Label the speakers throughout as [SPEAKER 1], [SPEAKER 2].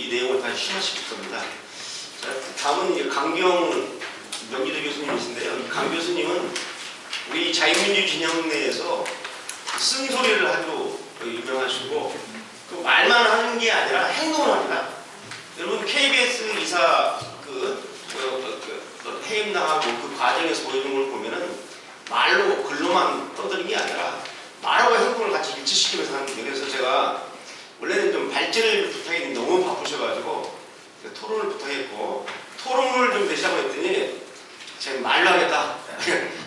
[SPEAKER 1] 이 내용을 다 심화시킬 겁니다. 자, 다음은 이제 강경 명기대 교수님이신데요. 이 강 교수님은 우리 자유민주 진영 내에서 쓴소리를 아주 유명하시고 그 말만 하는 게 아니라 행동을 합니다. 여러분 KBS 이사 해임당하고 그 과정에서 보여준 걸 보면은 말로 글로만 떠드는 게 아니라 말하고 행동을 같이 일치시키면서 하는 거예요. 그래서 제가 원래는 좀 발제를 부탁했는데 너무 바쁘셔가지고 토론을 부탁했고 토론을 좀 내시라고 했더니 제가 말로 하겠다.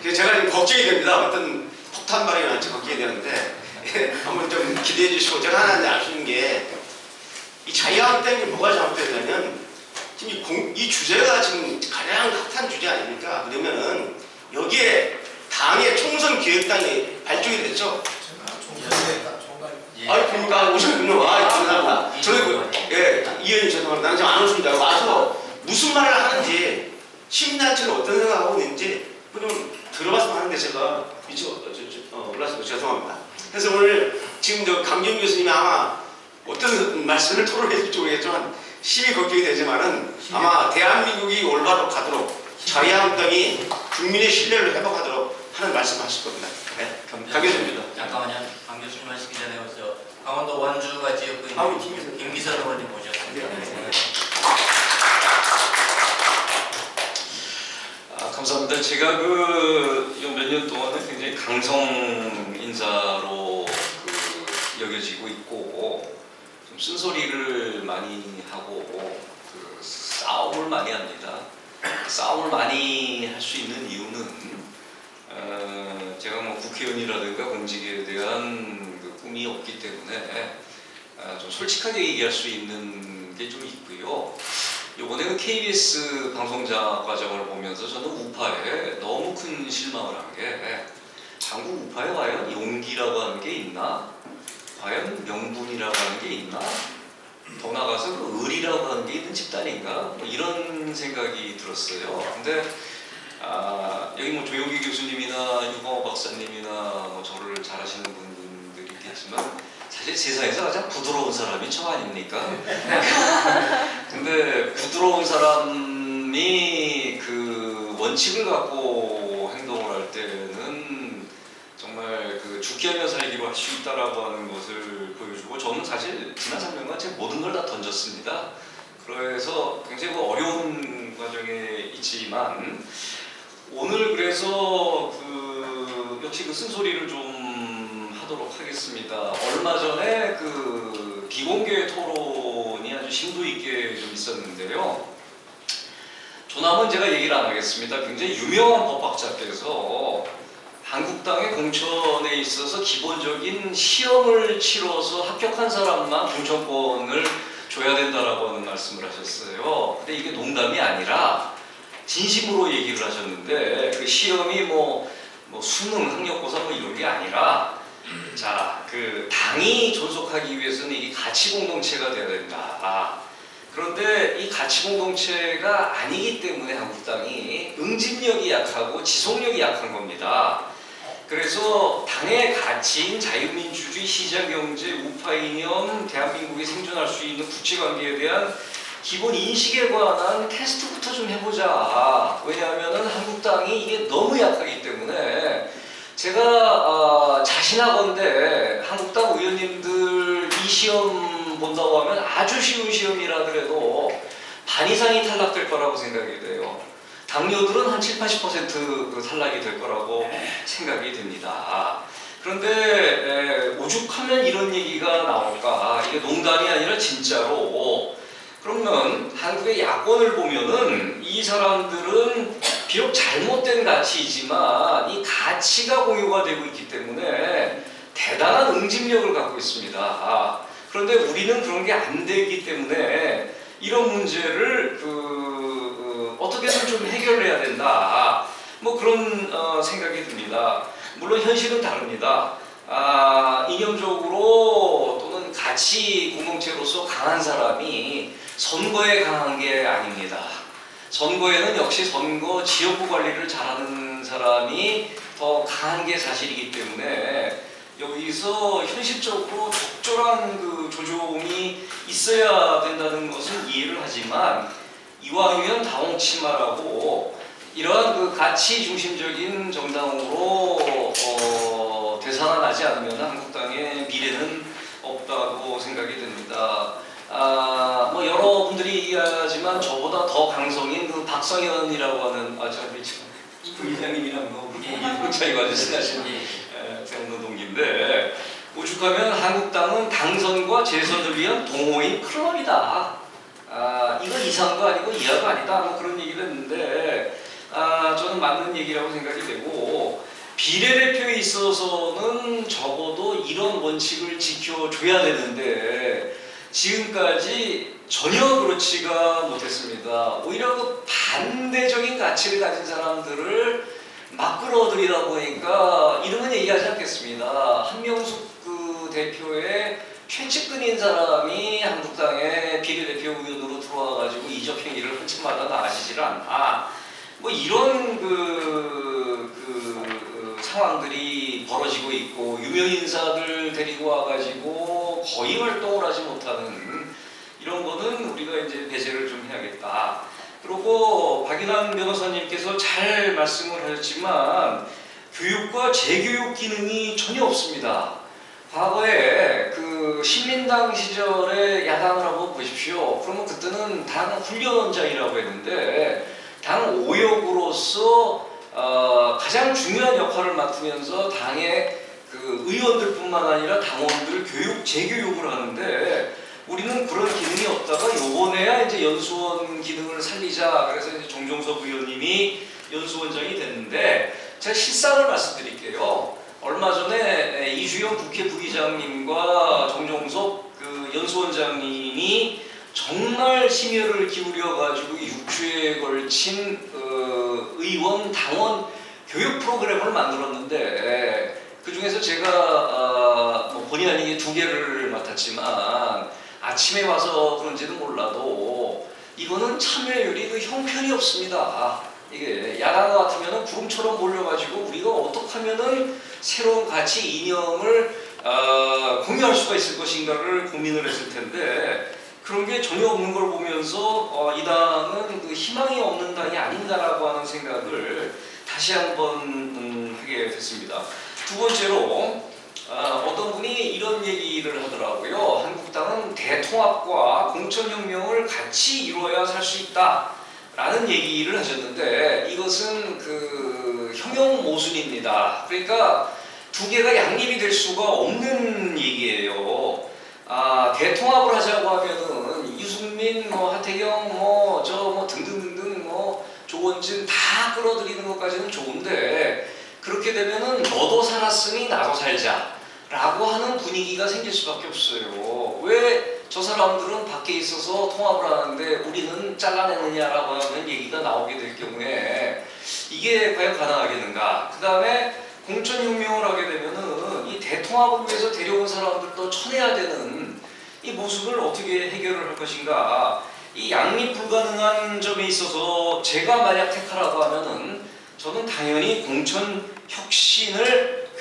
[SPEAKER 1] 그래서 제가 지금 걱정이 됩니다. 어떤 폭탄 발언이 날지 걱정이 되는데 한번 좀 기대해 주시고 제가 하나 알 수 있는 게 이 자유한국당이 뭐가 잘못됐냐면 지금 이 주제가 지금 가장 핫한 주제 아닙니까? 그러면은 여기에 당의 총선 기획단이 발족이 됐죠. 아니 그러니까 오셨군요. 감사합니다. 저희 이 의원님 죄송합니다. 나는 지금 안 오십니다. 와서 무슨 말을 하는지 시민단체는 어떤 생각하고 있는지 좀 들어봤으면 하는데 제가 몰랐어요. 죄송합니다. 그래서 오늘 지금 저 강경 교수님이 아마 어떤 말씀을 토론해 줄지 모르겠지만 심히 걱정이 되지만은 아마 대한민국이 올바로 가도록 자유한국당이 국민의 신뢰를 회복하도록 하는 말씀하실 겁니다. 네, 강 교수입니다.
[SPEAKER 2] 잠깐만요. 강 교수님 하시기 전에 먼저 강원도 원주가 지역구인 김기선 의원님 모셨습니다. 네.
[SPEAKER 3] 감사합니다. 제가 몇 년 동안은 굉장히 강성 인사로 여겨지고 있고 좀 쓴소리를 많이 하고 싸움을 많이 합니다. 싸움을 많이 할 수 있는 이유는 제가 뭐 국회의원이라든가 공직에 대한 꿈이 없기 때문에 좀 솔직하게 얘기할 수 있는 게 좀 있고요. 이번에 KBS 방송자 과정을 보면서 저는 우파에 너무 큰 실망을 한 게 한국 우파에 과연 용기라고 하는 게 있나? 과연 명분이라고 하는 게 있나? 더 나아가서 의리라고 하는 게 있는 집단인가? 뭐 이런 생각이 들었어요. 근데 여기 뭐 조용기 교수님이나 유광호 박사님이나 뭐 저를 잘 아시는 분들이 있겠지만 사실 세상에서 가장 부드러운 사람이 저 아닙니까? 근데 부드러운 사람이 그 원칙을 갖고 행동을 할 때는 정말 죽게 하며 살기로 할 수 있다라고 하는 것을 보여주고 저는 사실 지난 3년간 제 모든 걸 다 던졌습니다. 그래서 굉장히 어려운 과정에 있지만 오늘 그래서 역시 쓴소리를 좀 하도록 하겠습니다. 얼마 전에 비공개 토론이 아주 심도 있게 좀 있었는데요. 조남은 제가 얘기를 안 하겠습니다. 굉장히 유명한 법학자께서 한국당의 공천에 있어서 기본적인 시험을 치러서 합격한 사람만 공천권을 줘야 된다라고 하는 말씀을 하셨어요. 근데 이게 농담이 아니라 진심으로 얘기를 하셨는데 그 시험이 뭐 수능, 학력고사 뭐 이런 게 아니라 자, 당이 존속하기 위해서는 이게 가치 공동체가 돼야 된다. 그런데 이 가치 공동체가 아니기 때문에 한국당이 응집력이 약하고 지속력이 약한 겁니다. 그래서 당의 가치인 자유민주주의, 시장경제, 우파 이념, 대한민국이 생존할 수 있는 국제관계에 대한 기본 인식에 관한 테스트부터 좀 해보자. 왜냐하면 한국당이 이게 너무 약하기 때문에 제가 자신하건대 한국당 의원님들 이 시험 본다고 하면 아주 쉬운 시험이라 하더라도 반 이상이 탈락될 거라고 생각이 돼요. 당뇨들은 한 70~80% 탈락이 될 거라고 생각이 됩니다. 그런데 오죽하면 이런 얘기가 나올까? 이게 농담이 아니라 진짜로. 그러면 한국의 야권을 보면은 이 사람들은 비록 잘못된 가치이지만 이 가치가 공유가 되고 있기 때문에 대단한 응집력을 갖고 있습니다. 그런데 우리는 그런 게 안 되기 때문에 이런 문제를 어떻게든 좀 해결해야 된다. 뭐 그런 생각이 듭니다. 물론 현실은 다릅니다. 이념적으로 또는 가치 공동체로서 강한 사람이 선거에 강한 게 아닙니다. 선거에는 역시 선거 지역구 관리를 잘하는 사람이 더 강한 게 사실이기 때문에 여기서 현실적으로 적절한 그 조정이 있어야 된다는 것은 이해를 하지만 이왕이면 다홍치마라고 이러한 그 가치 중심적인 정당으로 되살아나지 않으면 한국당의 미래는 없다고 생각이 됩니다. 뭐 여러분들이 얘기하지만 저보다 더 강성인 그 박성현이라고 하는 부의장님이랑 굉장히 아주 친하신 대학로 동기인데 오죽하면 한국당은 당선과 재선을 위한 동호인 클럽이다. 이건 이상도 아니고 이하도 아니다. 뭐 그런 얘기를 했는데 저는 맞는 얘기라고 생각이 되고 비례대표에 있어서는 적어도 이런 원칙을 지켜줘야 되는데 지금까지 전혀 그렇지가 못했습니다. 오히려 그 반대적인 가치를 가진 사람들을 막 끌어들이다 보니까 이름은 얘기하지 않겠습니다. 한명숙 그 대표의 최측근인 사람이 한국당의 비례대표 의원으로 들어와가지고 이적 행위를 한참 하다가 아시질 않나. 뭐 이런 상황들이 벌어지고 있고 유명 인사들 데리고 와가지고 거의 활동을 하지 못하는 이런 거는 우리가 이제 배제를 좀 해야겠다. 그리고 박인환 변호사님께서 잘 말씀을 하셨지만 교육과 재교육 기능이 전혀 없습니다. 과거에 그 신민당 시절에 야당을 한번 보십시오. 그러면 그때는 당 훈련장이라고 했는데 당 오역으로서 가장 중요한 역할을 맡으면서 당의 그 의원들뿐만 아니라 당원들 교육, 재교육을 하는데 우리는 그런 기능이 없다가 요번에야 이제 연수원 기능을 살리자 그래서 이제 정종석 의원님이 연수원장이 됐는데 제가 실상을 말씀드릴게요. 얼마 전에 이주영 국회 부의장님과 정종석 그 연수원장님이 정말 심혈을 기울여 가지고 6주에 걸친 의원 당원 교육 프로그램을 만들었는데 그 중에서 제가 뭐 본의 아니게 2개를 맡았지만 아침에 와서 그런지는 몰라도 이거는 참여율이 그 형편이 없습니다. 이게 야당 같으면은 구름처럼 몰려가지고 우리가 어떻게 하면은 새로운 가치 이념을 공유할 수가 있을 것인가를 고민을 했을 텐데 그런 게 전혀 없는 걸 보면서 이 당은 그 희망이 없는 당이 아닌가라고 하는 생각을 다시 한번 하게 됐습니다. 두 번째로 어떤 분이 이런 얘기를 하더라고요. 한국당은 대통합과 공천혁명을 같이 이루어야 살 수 있다 라는 얘기를 하셨는데 이것은 그 형용모순입니다. 그러니까 두 개가 양립이 될 수가 없는 얘기예요. 대통합을 하자고 하면은 유승민, 하태경, 등등등등, 조원진 다 끌어들이는 것까지는 좋은데 그렇게 되면은 너도 살았으니 나도 살자라고 하는 분위기가 생길 수밖에 없어요. 왜 저 사람들은 밖에 있어서 통합을 하는데 우리는 잘라내느냐라고 하는 얘기가 나오게 될 경우에 이게 과연 가능하겠는가? 그 다음에 공천혁명을 하게 되면은 이 대통합을 위해서 데려온 사람들도 쳐내야 되는 이 모습을 어떻게 해결을 할 것인가? 이 양립 불가능한 점에 있어서 제가 만약 택하라고 하면은 저는 당연히 공천 혁신을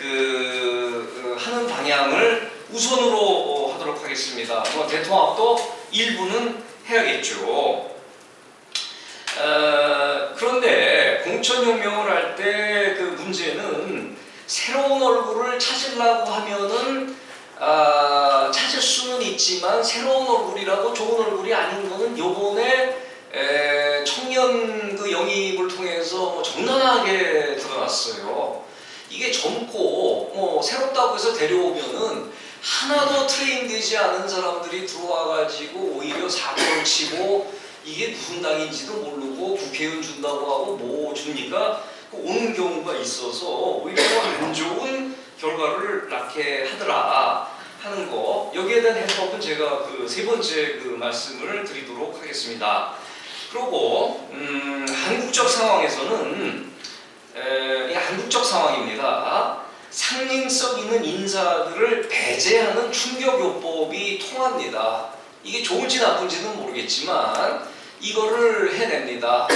[SPEAKER 3] 하는 방향을 우선으로 하도록 하겠습니다. 대통합도 일부는 해야겠죠. 그런데 공천혁명을 할 때 그 문제는 새로운 얼굴을 찾으려고 하면은 찾을 수는 있지만 새로운 얼굴이라고 좋은 얼굴이 아닌 거는 요번에 청년 그 영입을 통해서 정당하게 드러났어요. 이게 젊고 새롭다고 해서 데려오면은 하나도 트레인되지 않은 사람들이 들어와가지고 오히려 사고를 치고 이게 무슨 당인지도 모르고 국회의원 준다고 하고 뭐 줍니까? 오는 경우가 있어서 오히려 안 좋은 결과를 낳게 하더라 하는 거. 여기에 대한 해법은 제가 그 세 번째 그 말씀을 드리도록 하겠습니다. 그리고 한국적 상황에서는 한국적 상황입니다. 상징성 있는 인사들을 배제하는 충격요법이 통합니다. 이게 좋은지 나쁜지는 모르겠지만 이거를 해냅니다.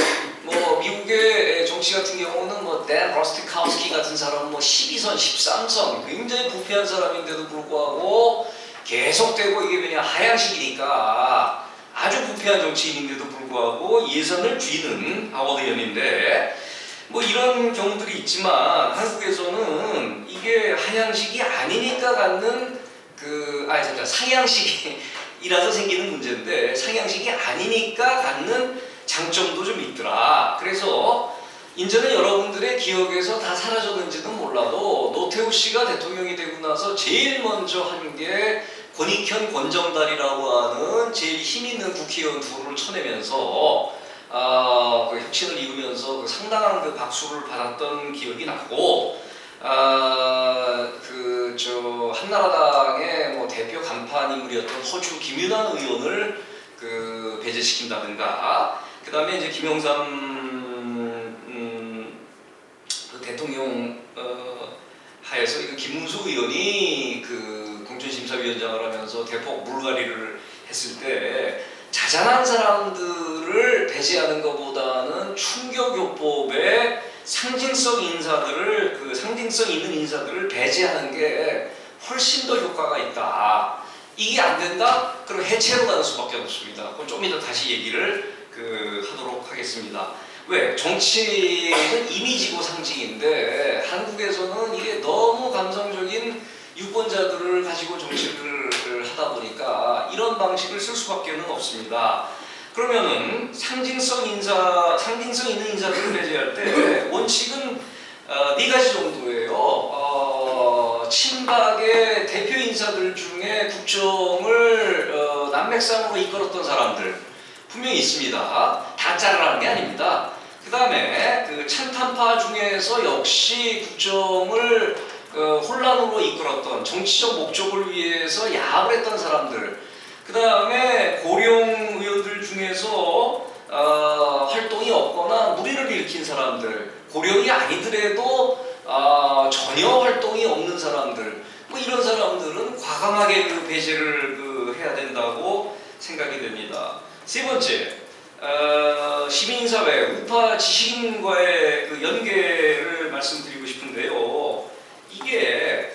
[SPEAKER 3] 뭐 미국의 정치 같은 경우는 댄 러스티카우스키 같은 사람은 12선, 13선 굉장히 부패한 사람인데도 불구하고 계속되고 이게 왜냐 하향식이니까 아주 부패한 정치인인데도 불구하고 예선을 쥐는 하워드 의원인데 뭐 이런 경우들이 있지만 한국에서는 이게 하향식이 아니니까 갖는 상향식이라서 생기는 문제인데 상향식이 아니니까 갖는 장점도 좀 있더라. 그래서 이제는 여러분들의 기억에서 다 사라졌는지는 몰라도 노태우 씨가 대통령이 되고 나서 제일 먼저 한 게 권익현 권정달이라고 하는 제일 힘 있는 국회의원 둘을 쳐내면서 그 혁신을 이루면서 그 상당한 그 박수를 받았던 기억이 나고 한나라당의 뭐 대표 간판 인물이었던 허주 김윤환 의원을 그 배제시킨다든가 그 다음에 이제 김영삼 그 대통령 하에서 김문수 의원이 그 공천심사위원장을 하면서 대폭 물갈이를 했을 때 자잘한 사람들을 배제하는 것보다는 충격요법의 상징성 인사들을 그 상징성 있는 인사들을 배제하는 게 훨씬 더 효과가 있다. 이게 안 된다? 그럼 해체로 가는 수밖에 없습니다. 그건 좀 이따 다시 얘기를 하도록 하겠습니다. 왜? 정치는 이미지고 상징인데 한국에서는 이게 너무 감성적인 유권자들을 가지고 정치를 하다 보니까 이런 방식을 쓸 수밖에 없습니다. 그러면은 상징성 있는 인사들을 배제할 때 원칙은 네 가지 정도예요. 친박의 대표 인사들 중에 국정을 난맥상으로 이끌었던 사람들 분명히 있습니다. 다 자르라는 게 아닙니다. 그 다음에 그 찬탄파 중에서 역시 국정을 혼란으로 이끌었던 정치적 목적을 위해서 야합을 했던 사람들 그 다음에 고령 의원들 중에서 활동이 없거나 무리를 일으킨 사람들 고령이 아니더라도 전혀 활동이 없는 사람들 뭐 이런 사람들은 과감하게 그 배제를 해야 된다고 생각이 됩니다. 세 번째 시민사회 우파 지식인과의 그 연계를 말씀드리고 싶은데요. 이게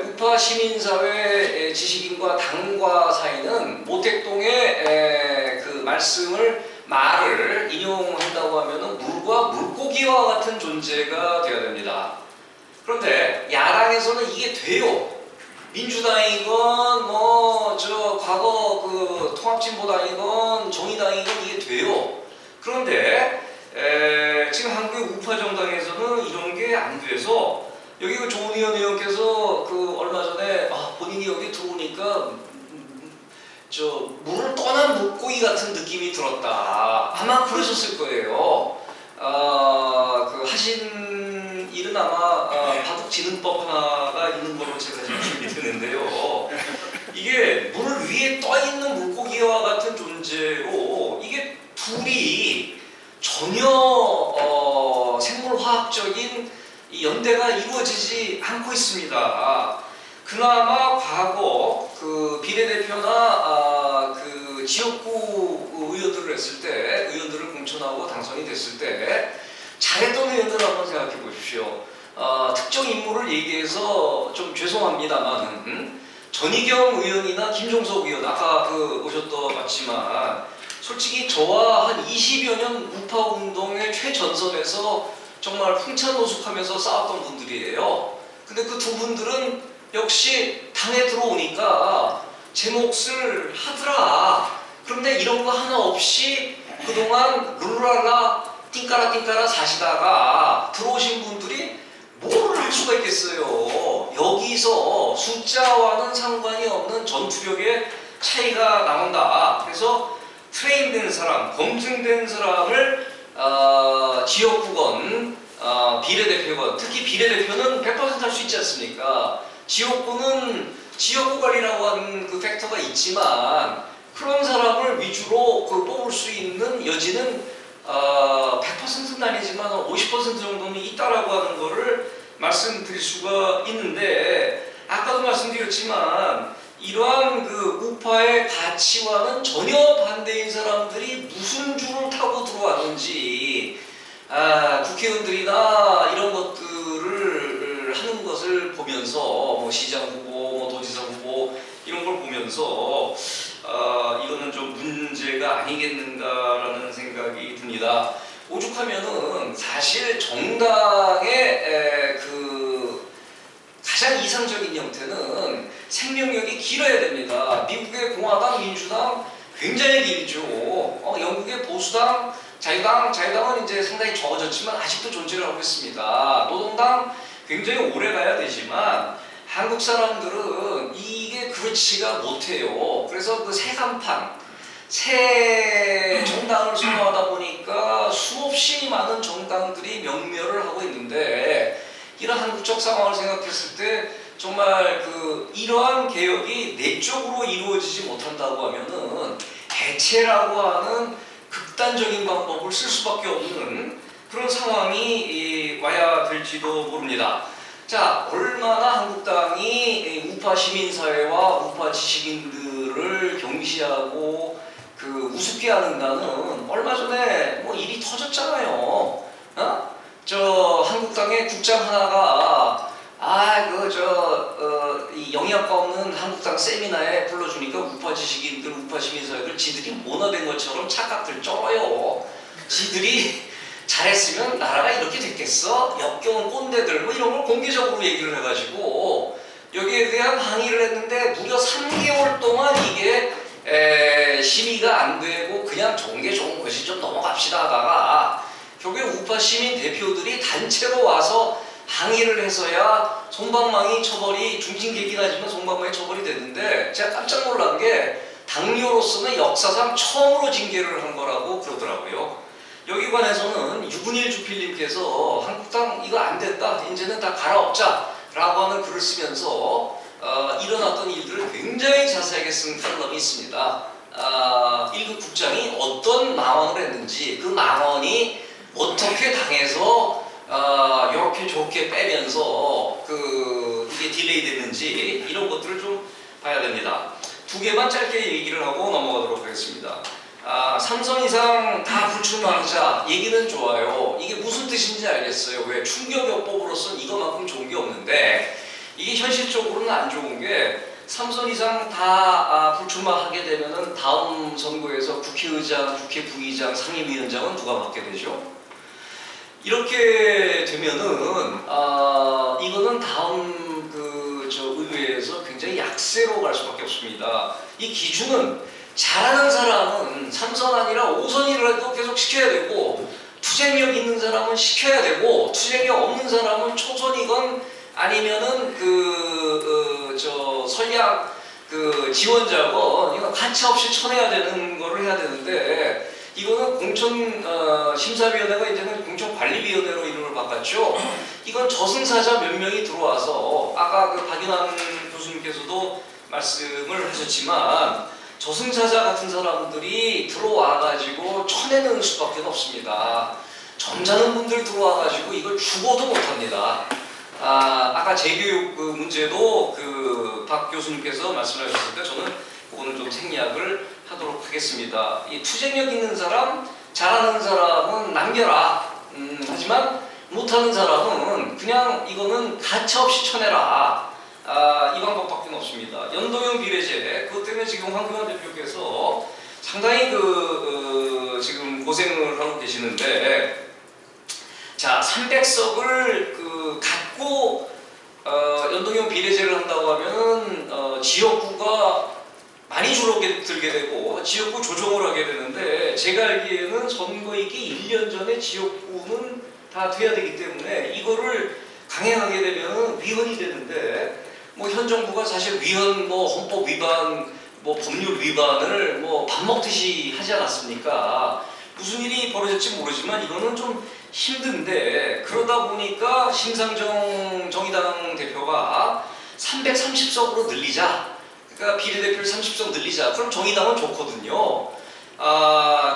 [SPEAKER 3] 우파 시민사회 지식인과 당과 사이는 모택동의 그 말을 인용한다고 하면은 물과 물고기와 같은 존재가 되어야 됩니다. 그런데 야당에서는 이게 돼요. 민주당이건 과거 그 통합진보당이건 정의당이건 이게 돼요. 그런데 지금 한국의 우파 정당에서는 이런 게 안 돼서 여기 그 조은현 의원께서 그 얼마 전에 본인이 여기 들어오니까 물을 떠난 물고기 같은 느낌이 들었다. 아마 그러셨을 거예요. 그 하신 일은 아마 바둑지능법 하나가 있는 걸로 제가 생각이 드는데요. 이게 물 위에 떠 있는 물고기와 같은 존재로 이게 둘이 전혀 생물화학적인 연대가 이루어지지 않고 있습니다. 그나마 과거 그 비례대표나 그 지역구 의원들을 했을 때 의원들을 공천하고 당선이 됐을 때 잘했던 의원들 한번 생각해 보십시오. 특정 인물을 얘기해서 좀 죄송합니다만 전희경 의원이나 김종석 의원 아까 그 오셨던 맞지만 솔직히 저와 한 20여 년 우파 운동의 최전선에서 정말 풍찬노숙하면서 싸웠던 분들이에요. 근데 그 두 분들은 역시 당에 들어오니까 제 몫을 하더라. 그런데 이런 거 하나 없이 그동안 룰랄라 띵까라 사시다가 들어오신 분들이 뭘 할 수가 있겠어요. 여기서 숫자와는 상관이 없는 전투력의 차이가 나온다. 그래서 트레인된 사람, 검증된 사람을 지역구건, 비례대표건, 특히 비례대표는 100% 할 수 있지 않습니까? 지역구는 지역구 관리라고 하는 그 팩터가 있지만 그런 사람을 위주로 뽑을 수 있는 여지는 100%는 아니지만 50% 정도는 있다라고 하는 거를 말씀드릴 수가 있는데 아까도 말씀드렸지만 이러한 그 우파의 가치와는 전혀 반대인 사람들이 무슨 줄을 타고 들어왔는지 국회의원들이나 이런 것들을 하는 것을 보면서 뭐 시장 후보, 뭐 도지사 후보 이런 걸 보면서 이거는 좀 문제가 아니겠는가라는 생각이 듭니다. 오죽하면은 사실 정당의 그 가장 이상적인 형태는 생명력이 길어야 됩니다. 미국의 공화당, 민주당 굉장히 길죠. 영국의 보수당, 자유당은 이제 상당히 적어졌지만 아직도 존재를 하고 있습니다. 노동당 굉장히 오래 가야 되지만 한국 사람들은 이게 그렇지가 못해요. 그래서 그 새 간판, 새 정당을 선호하다 보니까 수없이 많은 정당들이 명멸을 하고 있는데 이런 한국적 상황을 생각했을 때 정말 그 이러한 개혁이 내적으로 이루어지지 못한다고 하면은 대체라고 하는 극단적인 방법을 쓸 수밖에 없는 그런 상황이 와야 될지도 모릅니다. 자, 얼마나 한국당이 우파 시민사회와 우파 지식인들을 경시하고 그 우습게 하는가는 얼마 전에 뭐 일이 터졌잖아요. 저 한국당의 국장 하나가 이 영양가 없는 한국당 세미나에 불러주니까 우파 지식인들, 우파 시민사회들 지들이 모나된 것처럼 착각들 쩔어요. 지들이 잘했으면 나라가 이렇게 됐겠어? 역겨운 꼰대들 뭐 이런 걸 공개적으로 얘기를 해가지고 여기에 대한 항의를 했는데 무려 3개월 동안 이게 심의가 안 되고 그냥 좋은 게 좋은 것이 좀 넘어갑시다 하다가 결국에 우파 시민 대표들이 단체로 와서 항의를 해서야 솜방망이 처벌이 중징계긴 하지만 솜방망이 처벌이 됐는데 제가 깜짝 놀란 게 당뇨로서는 역사상 처음으로 징계를 한 거라고 그러더라고요. 여기 관해서는 유분일 주필님께서 한국당 이거 안 됐다 이제는 다 갈아엎자 라고 하는 글을 쓰면서 일어났던 일들을 굉장히 자세하게 쓴 칼럼이 있습니다. 1급 국장이 어떤 망언을 했는지 그 망언이 어떻게 당해서 이렇게 좋게 빼면서 이게 딜레이 됐는지 이런 것들을 좀 봐야 됩니다. 두 개만 짧게 얘기를 하고 넘어가도록 하겠습니다. 3선 이상 다 불출마하자 얘기는 좋아요. 이게 무슨 뜻인지 알겠어요. 왜? 충격요법으로서는 이거만큼 좋은 게 없는데 이게 현실적으로는 안 좋은 게 3선 이상 다 불출마하게 되면은 다음 선거에서 국회의장, 국회 부의장, 상임위원장은 누가 맡게 되죠? 이렇게 되면은 이거는 다음 의회에서 굉장히 약세로 갈 수밖에 없습니다. 이 기준은 잘하는 사람은 3선 아니라 5선이라도 계속 시켜야 되고 투쟁력 있는 사람은 시켜야 되고 투쟁력 없는 사람은 초선이건 아니면은 선약 지원자건 이거 가차없이 쳐내야 되는 거를 해야 되는데 이거는 공천심사위원회가 이제는 공천관리위원회로 이름을 바꿨죠. 이건 저승사자 몇 명이 들어와서 아까 박윤환 교수님께서도 말씀을 하셨지만 저승사자 같은 사람들이 들어와가지고 쳐내는 수밖에 없습니다. 점잖은 분들 들어와가지고 이걸 죽어도 못합니다. 아까 재교육 문제도 박 교수님께서 말씀하셨을 때 저는 그거는 좀 생략을 하도록 하겠습니다. 이 투쟁력 있는 사람, 잘하는 사람은 남겨라. 하지만 못하는 사람은 그냥 이거는 가차없이 쳐내라. 이 방법밖에 없습니다. 연동형 비례제, 그것 때문에 지금 황교안 대표께서 상당히 지금 고생을 하고 계시는데, 자, 300석을 갖고 연동형 비례제를 한다고 하면 지역구가 많이 줄어들게 되고 지역구 조정을 하게 되는데 제가 알기에는 선거이기 1년 전에 지역구는 다 돼야 되기 때문에 이거를 강행하게 되면 위헌이 되는데 현 정부가 사실 위헌 헌법 위반 법률 위반을 밥 먹듯이 하지 않았습니까? 무슨 일이 벌어질지 모르지만 이거는 좀 힘든데 그러다 보니까 심상정 정의당 대표가 330석으로 늘리자. 그러니까 비례대표를 30석 늘리자. 그럼 정의당은 좋거든요.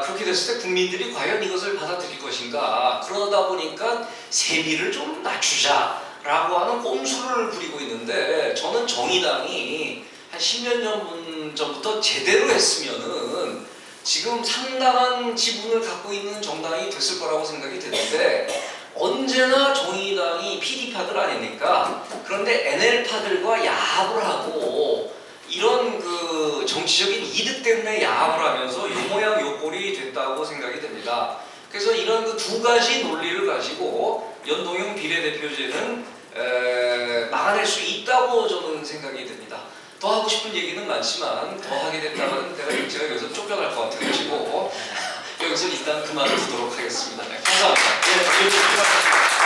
[SPEAKER 3] 그렇게 됐을 때 국민들이 과연 이것을 받아들일 것인가. 그러다 보니까 세비를 좀 낮추자라고 하는 꼼수를 부리고 있는데 저는 정의당이 한 10년 전부터 제대로 했으면은 지금 상당한 지분을 갖고 있는 정당이 됐을 거라고 생각이 드는데 언제나 정의당이 PD파들 아닙니까? 그런데 NL파들과 야합을 하고 이런 그 정치적인 이득 때문에 야합을 하면서 요 모양 요 꼴이 됐다고 생각이 됩니다. 그래서 이런 그 두 가지 논리를 가지고 연동형 비례대표제는 막아낼 수 있다고 저는 생각이 됩니다. 더 하고 싶은 얘기는 많지만 더 하게 된다면 제가 여기서 쫓겨날 것 같아가지고 여기서 일단 그만두도록 하겠습니다. 네, 감사합니다.
[SPEAKER 1] 네,